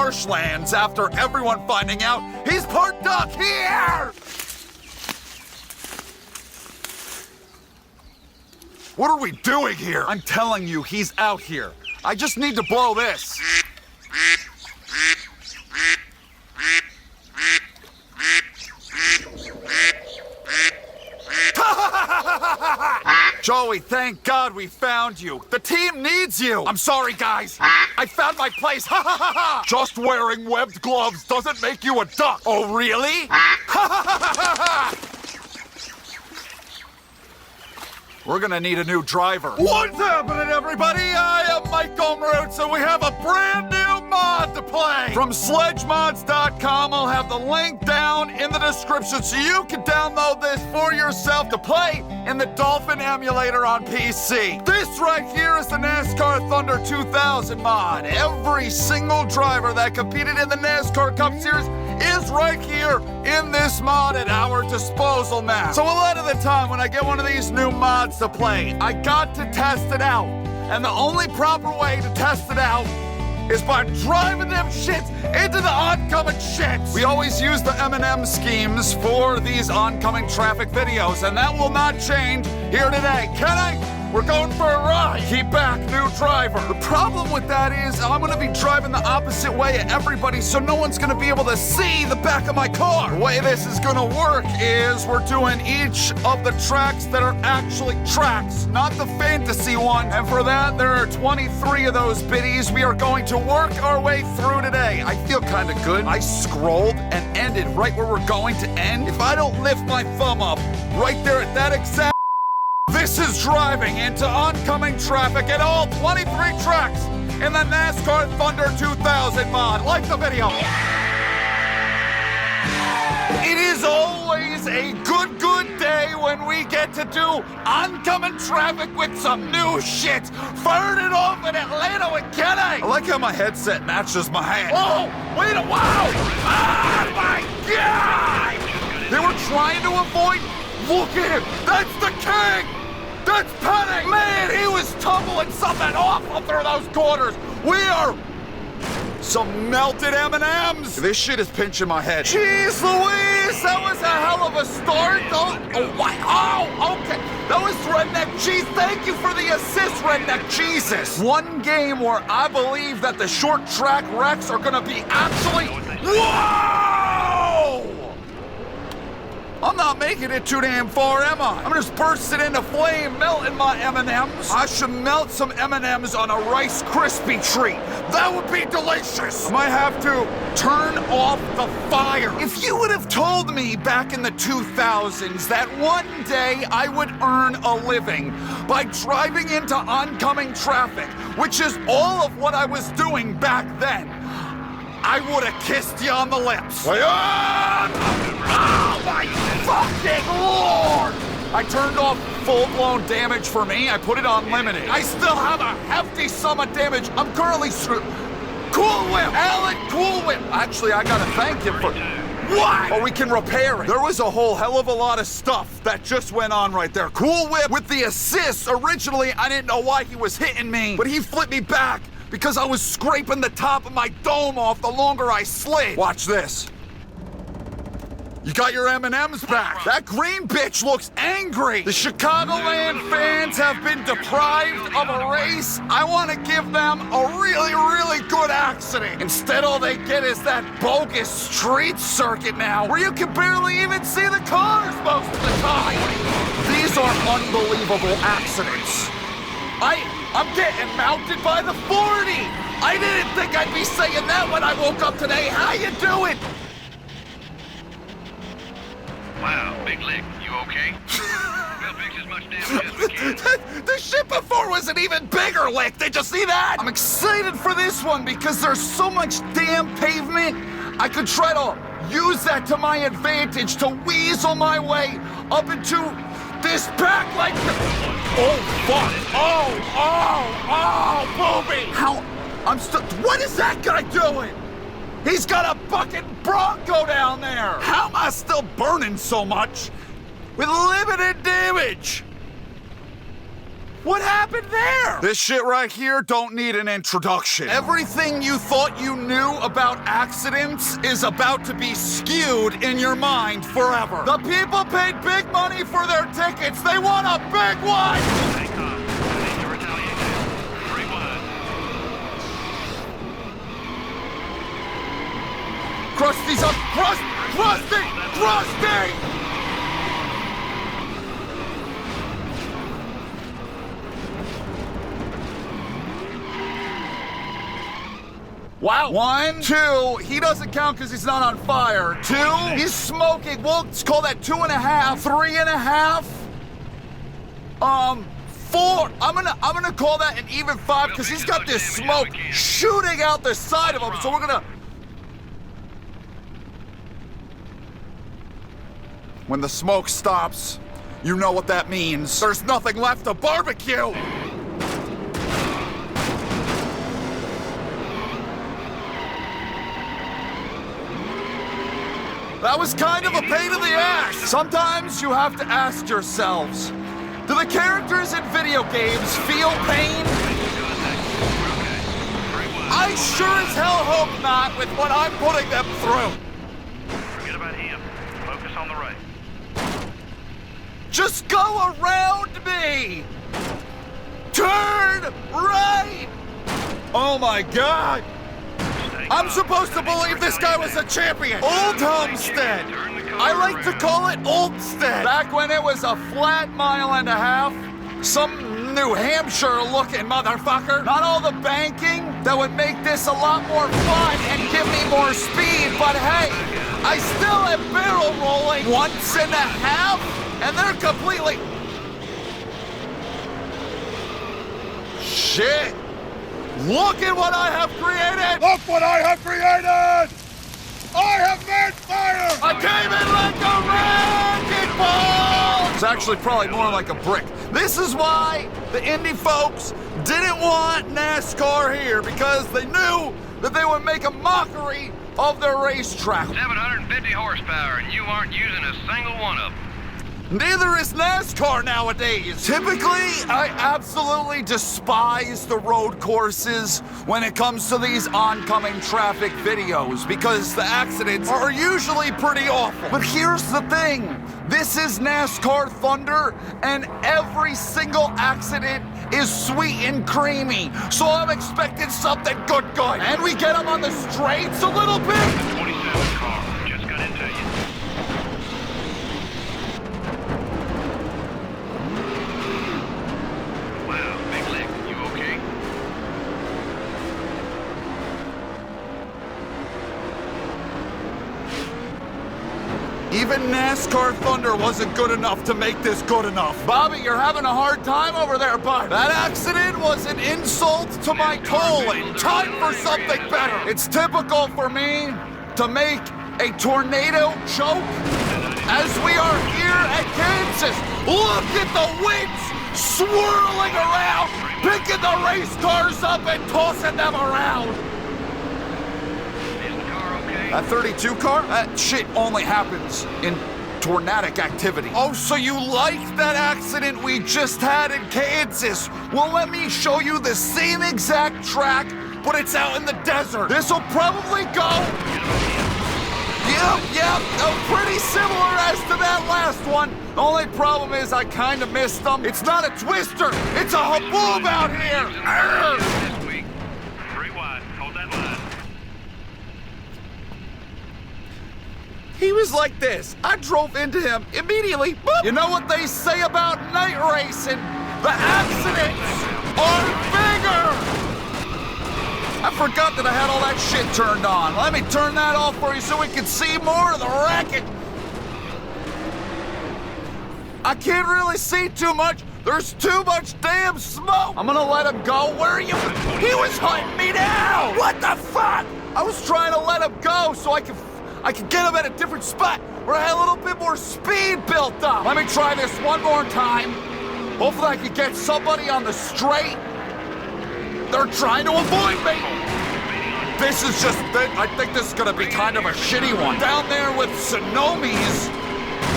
marshlands after everyone finding out he's part duck here! What are we doing here? I'm telling you, he's out here. I just need to blow this. Joey, thank God we found you. The team needs you. I'm sorry, guys. I found my place. Ha ha ha ha! Just wearing webbed gloves doesn't make you a duck. Oh, really? Ha ha ha ha ha! We're gonna need a new driver. What's happening, everybody? I am michaelmruczbusiness, and we have a brand new mod to play. From sledgemods.com, I'll have the link down in the description so you can download this for yourself to play in the Dolphin emulator on PC. This right here is the NASCAR Thunder 2000 mod. Every single driver that competed in the NASCAR Cup Series is right here in this mod at our disposal now. So a lot of the time when I get one of these new mods to play, I got to test it out. And the only proper way to test it out is by driving them shits into the oncoming shits. We always use the M&M schemes for these oncoming traffic videos, and that will not change here today. Can I? We're going for a ride. Keep back, new driver. The problem with that is I'm gonna be driving the opposite way of everybody, so no one's gonna be able to see the back of my car. The way this is gonna work is we're doing each of the tracks that are actually tracks, not the fantasy one. And for that, there are 23 of those biddies we are going to work our way through today. I feel kind of good. I scrolled and ended right where we're going to end. If I don't lift my thumb up right there at that exact... This is driving into oncoming traffic at all 23 tracks in the NASCAR Thunder 2000 mod. Like the video. It is always a good day when we get to do oncoming traffic with some new shit. Fired it off in Atlanta with Kenny. I like how my headset matches my hand. Oh, wait a wow! Oh my God! They were trying to avoid. Look at him. That's the king. That's Penny! Man, he was tumbling something awful through those corners. We are some melted M&Ms. This shit is pinching my head. Jeez Louise, that was a hell of a start. Oh, okay. That was Redneck Cheese. Thank you for the assist, Redneck Jesus. One game where I believe that the short track wrecks are gonna be actually... Whoa! I'm not making it too damn far, am I? I'm just bursting into flame, melting my M&Ms. I should melt some M&Ms on a Rice Krispie treat. That would be delicious. I might have to turn off the fire. If you would have told me back in the 2000s that one day I would earn a living by driving into oncoming traffic, which is all of what I was doing back then, I would have kissed you on the lips. Oh my fucking Lord! I turned off full-blown damage for me. I put it on limited. I still have a hefty sum of damage. I'm currently screwed. Cool Whip! Alan Cool Whip! Actually, I gotta thank him for... What? Or we can repair it. There was a whole hell of a lot of stuff that just went on right there. Cool Whip with the assist. Originally, I didn't know why he was hitting me, but he flipped me back because I was scraping the top of my dome off the longer I slid. Watch this. You got your M&Ms back. That green bitch looks angry. The Chicagoland fans have been deprived of a race. I want to give them a really good accident. Instead, all they get is that bogus street circuit now, where you can barely even see the cars most of the time. These are unbelievable accidents. I'm getting mounted by the 40. I didn't think I'd be saying that when I woke up today. How you doing? Wow, big lick. You okay? We'll fix as much damage as we can. The shit before was an even bigger lick. Did you see that? I'm excited for this one because there's so much damn pavement. I could try to use that to my advantage to weasel my way up into this back like... Oh, fuck. Oh, booby. How? What is that guy doing? He's got a fucking Bronco down there! How am I still burning so much with limited damage? What happened there? This shit right here don't need an introduction. Everything you thought you knew about accidents is about to be skewed in your mind forever. The people paid big money for their tickets. They want a big one! Take off. I need your retaliation. 3-1. Krusty's up. Krusty! Wow. 1, 2, he doesn't count because he's not on fire. 2, he's smoking. We'll call that 2.5. 3.5. 4. I'm gonna call that an even 5 because he's got this smoke shooting out the side of him. So we're gonna. When the smoke stops, you know what that means. There's nothing left to barbecue. That was kind of a pain in the ass. Sometimes you have to ask yourselves, do the characters in video games feel pain? I sure as hell hope not with what I'm putting them through. Forget about him. Focus on the right. Just go around me. Turn right. Oh my God. I'm supposed to believe this guy was a champion. Old Homestead. I like to call it Oldstead. Back when it was a flat 1.5 miles. Some New Hampshire-looking motherfucker. Not all the banking that would make this a lot more fun and give me more speed, but hey, I still am barrel rolling 1.5, and they're completely... Shit. Look at what I have created! Look what I have created! I have made fire! I came in like a wrecking ball! It's actually probably more like a brick. This is why the indie folks didn't want NASCAR here, because they knew that they would make a mockery of their racetrack. 750 horsepower, and you aren't using a single one of them. Neither is NASCAR nowadays. Typically, I absolutely despise the road courses when it comes to these oncoming traffic videos because the accidents are usually pretty awful. But here's the thing. This is NASCAR Thunder, and every single accident is sweet and creamy. So I'm expecting something good. And we get them on the straights a little bit. 27 car just got into you. Even NASCAR Thunder wasn't good enough to make this good enough. Bobby, you're having a hard time over there, bud. That accident was an insult to my colon. Time for something better. It's typical for me to make a tornado choke as we are here at Kansas. Look at the winds swirling around, picking the race cars up and tossing them around. That 32 car? That shit only happens in tornadic activity. Oh, so you like that accident we just had in Kansas? Well, let me show you the same exact track, but it's out in the desert. This'll probably go... Yep, pretty similar as to that last one. The only problem is I kind of missed them. It's not a twister, it's a haboob out here. Arr! This week, 3 wide. Hold that line. He was like this. I drove into him immediately. Boop. You know what they say about night racing? The accidents are bigger. I forgot that I had all that shit turned on. Let me turn that off for you so we can see more of the racket. I can't really see too much. There's too much damn smoke. I'm gonna let him go. Where are you? He was hunting me down. What the fuck? I was trying to let him go so I could get him at a different spot where I had a little bit more speed built up. Let me try this one more time. Hopefully I can get somebody on the straight. They're trying to avoid me. This is just, I think this is gonna be kind of a shitty one. Down there with Sonomis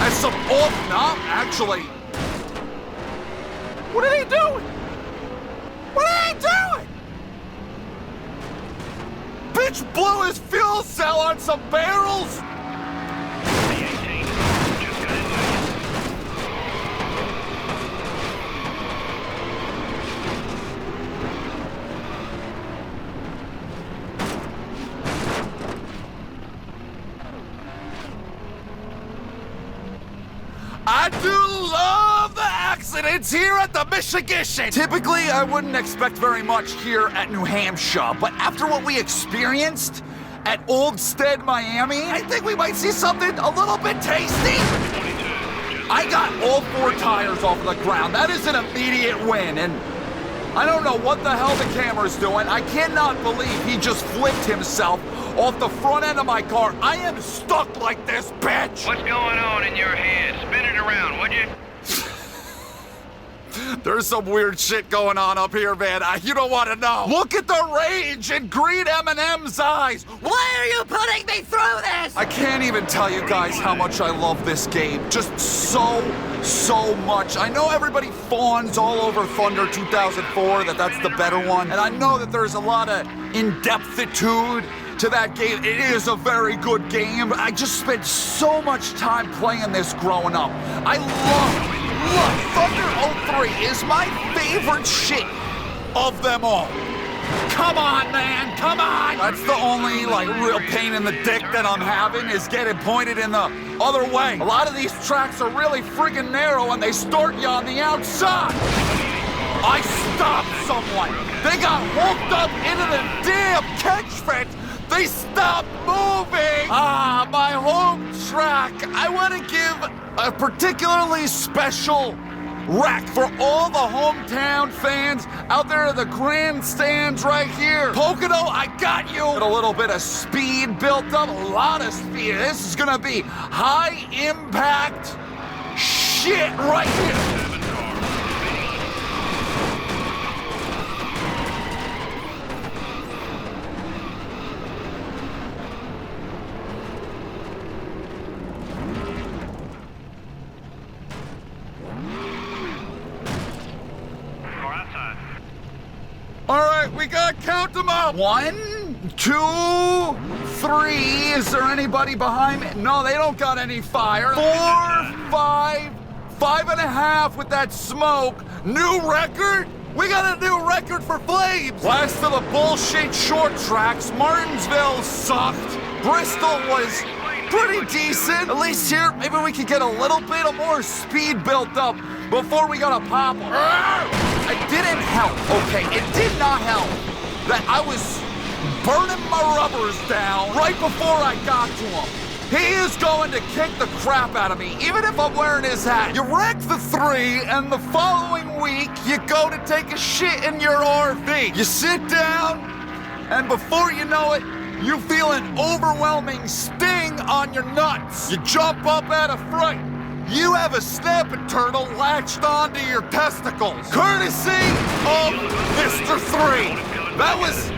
and some, no, actually. What are they doing? What are they doing? Bitch blew his fuel cell on some barrels? The 18 just got into it. I do love the accidents here at the Michigan. Typically, I wouldn't expect very much here at New Hampshire, but after what we experienced at Old Stead, Miami, I think we might see something a little bit tasty. 22 I got all 4 tires off of the ground. That is an immediate win, and I don't know what the hell the camera's doing. I cannot believe he just flipped himself off the front end of my car. I am stuck like this, bitch! What's going on in your head? Spin it around, would you? There's some weird shit going on up here, man. You don't want to know. Look at the rage in Green Eminem's eyes. Why are you putting me through this? I can't even tell you guys how much I love this game. Just so much. I know everybody fawns all over Thunder 2004, that's the better one. And I know that there's a lot of in-depthitude to that game. It is a very good game. I just spent so much time playing this growing up. I love Thunder 03 is my favorite shit of them all. Come on, man, come on! That's the only, real pain in the dick that I'm having is getting pointed in the other way. A lot of these tracks are really friggin' narrow and they start you on the outside. I stopped someone. They got hooked up into the damn catch fence. They stopped moving. Ah, my home track. I want to give a particularly special wreck for all the hometown fans out there in the grandstands right here. Pocono, I got you. A little bit of speed built up, a lot of speed. This is gonna be high impact shit right here. All right, we got count them up. 1, 2, 3. Is there anybody behind me? No, they don't got any fire. 4, 5, 5.5 with that smoke. New record? We got a new record for flames. Last of the bullshit short tracks. Martinsville sucked. Bristol was pretty decent. At least here, maybe we could get a little bit of more speed built up before we got a pop one. It didn't help, okay? It did not help that I was burning my rubbers down right before I got to him. He is going to kick the crap out of me, even if I'm wearing his hat. You wreck the 3, and the following week, you go to take a shit in your RV. You sit down, and before you know it, you feel an overwhelming sting on your nuts. You jump up out of fright. You have a snapping turtle latched onto your testicles. Courtesy of Mr. 3. That was...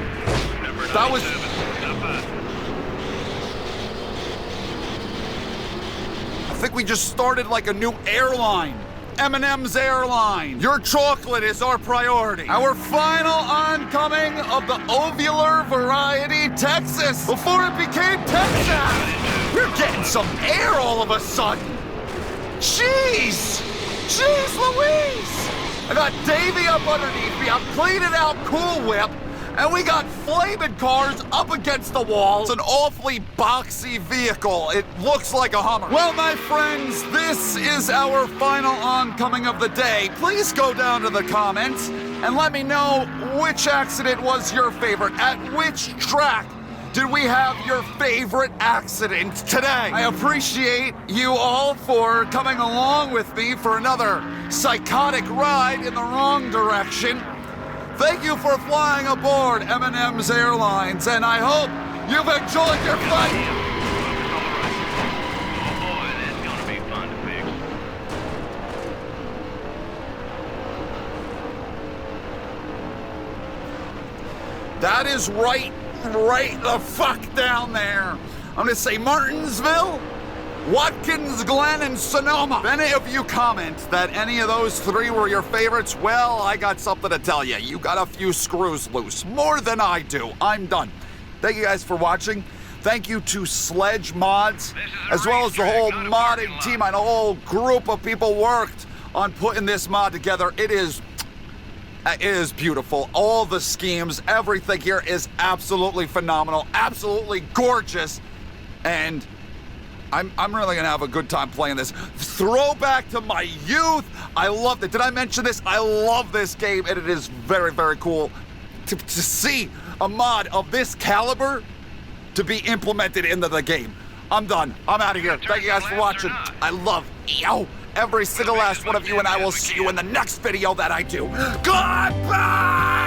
I think we just started like a new airline. M&M's Airline. Your chocolate is our priority. Our final oncoming of the ovular variety Texas. Before it became Texas. We're getting some air all of a sudden. Jeez Louise! I got Davey up underneath me, I'm cleaning out Cool Whip, and we got flaming cars up against the wall. It's an awfully boxy vehicle. It looks like a Hummer. Well, my friends, this is our final oncoming of the day. Please go down to the comments and let me know which accident was your favorite. At which track did we have your favorite accident today? I appreciate you all for coming along with me for another psychotic ride in the wrong direction. Thank you for flying aboard M&M's Airlines, and I hope you've enjoyed your flight. Oh boy, that's gonna be fun to fix. That is right the fuck down there. I'm gonna say Martinsville, what Watkins Glen, and Sonoma. If any of you comment that any of those 3 were your favorites, well, I got something to tell you. You got a few screws loose. More than I do. I'm done. Thank you guys for watching. Thank you to Sledge Mods, as well as the whole modding team. And a whole group of people worked on putting this mod together. It is beautiful. All the schemes, everything here is absolutely phenomenal, absolutely gorgeous, and I'm really gonna have a good time playing this. Throwback to my youth. I loved it. Did I mention this? I love this game, and it is very, very cool to see a mod of this caliber to be implemented into the game. I'm done. I'm out of here. Thank you guys for watching. I love every single last one of you, and I will see you in the next video that I do. Goodbye!